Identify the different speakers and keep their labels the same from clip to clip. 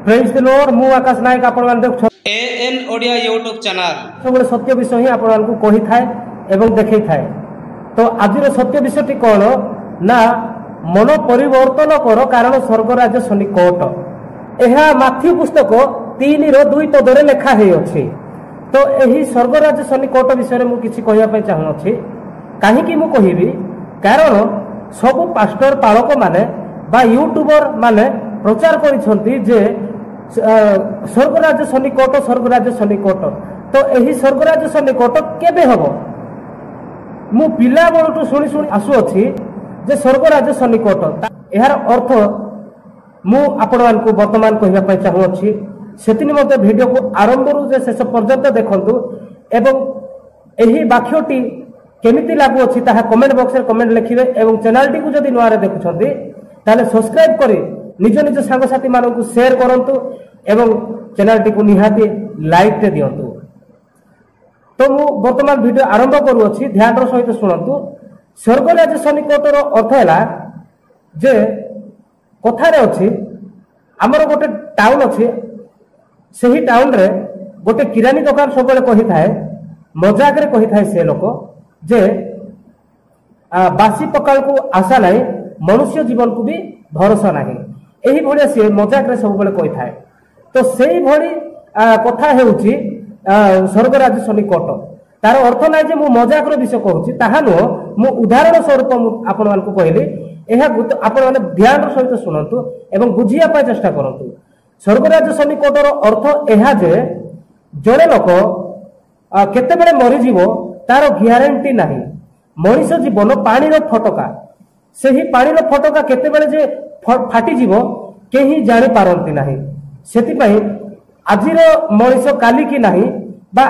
Speaker 1: Praise the Lord मु आकाश नायक आपण मान देख
Speaker 2: एएन ओडिया यूट्यूब चैनल
Speaker 1: सब सत्य विषय ही आपण मान को कहि थाए एवं देखै थाए। तो आज सत्य विषयटी कौन ना मन परिवर्तन कर कारण स्वर्ग राज्य सन्निकट। यह माथ्यू पुस्तक 3:2 पदरे लेखा है अछि। तो यही स्वर्ग राज्य सन्निकट विषय में किसी कहवाई चाहूँगी कहीं मु कहबी कारण सब पास्टर पालक माने बा यूट्यूबर माने प्रचार करिसंती जे स्वर्ग राज्य सन्निकट। तो यही स्वर्ग राज्य सन्निकट केबे हबो मु पिला बळटू शुणी शुणी आसु अछि जे स्वर्ग राज्य सन्निकट यार अर्थ मु आपण मानकु वर्तमान कहबा पय चाहू अछि। सेति निमते वीडियो को आरंभ रु जे शेष पर्यंत देखंतु एवं एही वाक्यटी केमिति लागु अछि ताहा कमेंट बॉक्स रे कमेंट लिखिबे एवं चैनल टी को जदि नुआ रे देखुछंती ताले सब्सक्राइब करी निज निज सांग साथी मानकु शेयर करंतु एवं चैनल टी को निहाती लाइक ते दियंतु। तो मु वर्तमान वीडियो आरंभ करू अछि ध्यान रो सहित सुनंतु। स्वर्ग राज्य सन्निकटर अर्थ हैला जे कथा रे अछि हमर गोटे टाउन अछि सही टाउन रे गोटे किरानी दुकान सब कही थाए मजाक रे कही थाए से लोक जे बासी पकाल को आशा नहीं मनुष्य जीवन को भी भरोसा नहीं एही भलिया से मजाक रे सब बेले कही थाए। तो सेही भली कथा हेउची स्वर्ग राज्य सन्निकट तार अर्थ ना जे मु मजाक रो विषय कहूची ताहा नो मु उदाहरण स्वरूप आपण मान को कहली एहा आपण माने ध्यान रो सहित सुनंतु एवं बुझिया पाय चेष्टा करंतु। स्वर्ग राज्य सन्निकटर अर्थ एहा जे जड़े लोक केते बेले मरि जीवो तार ग्यारंटी नाही। मनुष्य जीवन पानी रो फटका सेही पानी रो फटका केते बेले जे फाटी जीवो केही जानि पारंती नाही। सेति पई आजिरो मनुष्य काली की नाही बा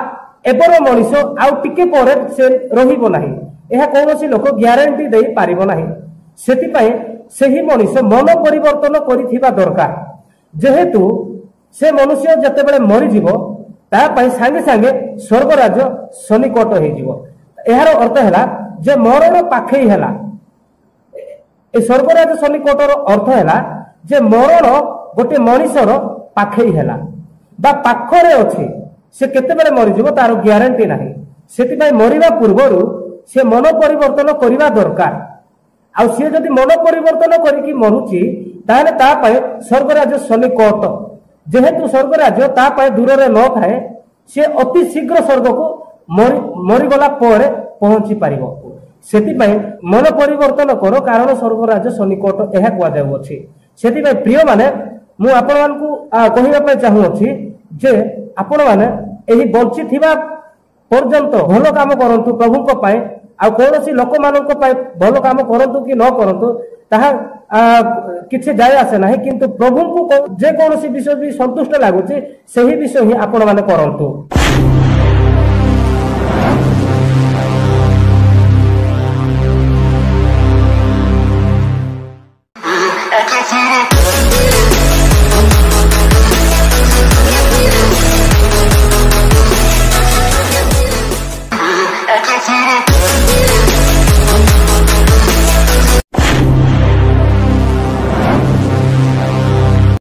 Speaker 1: एबर मनुष्य आउ टिके परे से रहिबो नाही एहा कोनोसी लोक ग्यारंटी देई पारिबो नाही। सेति पई सेही मनुष्य मन परिवर्तन करिथिबा दरकार जेहेतु से मनुष्य जते बेले मरि जीवो ता पई संगे संगे स्वर्ग राज्य सन्निकट हे जीवो। एहार अर्थ हैला जे मरण पाखै हैला ए स्वर्ग राज्य सन्निकटर अर्थ हैला जे मरण गोटे मनुष्यर पाखै हैला बा पाखरे अछि से केते बेले मरि जीवो तार ग्यारंटी नाही। सेति पई मरिबा पूर्वरु से मन परिवर्तन करिबा दरकार आ से जदि मन परिवर्तन करिकि मरुची ताहले ता पय स्वर्ग राज्य सन्निकट जेहेतु स्वर्ग राज्य ता पय दूर रे न थाए से अति शीघ्र स्वर्ग को मरि गला परे पहुंची पारिबो। सेति पय मन परिवर्तन करो कारण स्वर्ग राज्य सन्निकट एहा कुआ जाउ अछि। सेति पय प्रिय माने मु आपण मान को कहिबा पय चाहू अछि जे आपण माने एही बंची थिबा पर्यंत भलो काम करंतु प्रभु को पाए आ कोनोसी लोक मानक पाए भलो काम करंतु कि न करंतु ताहा किछि जाय आसे नाही किंतु प्रभु को जे कोनोसी विषय भी संतुष्ट लागुची सही विषय ही आपण माने करंतु।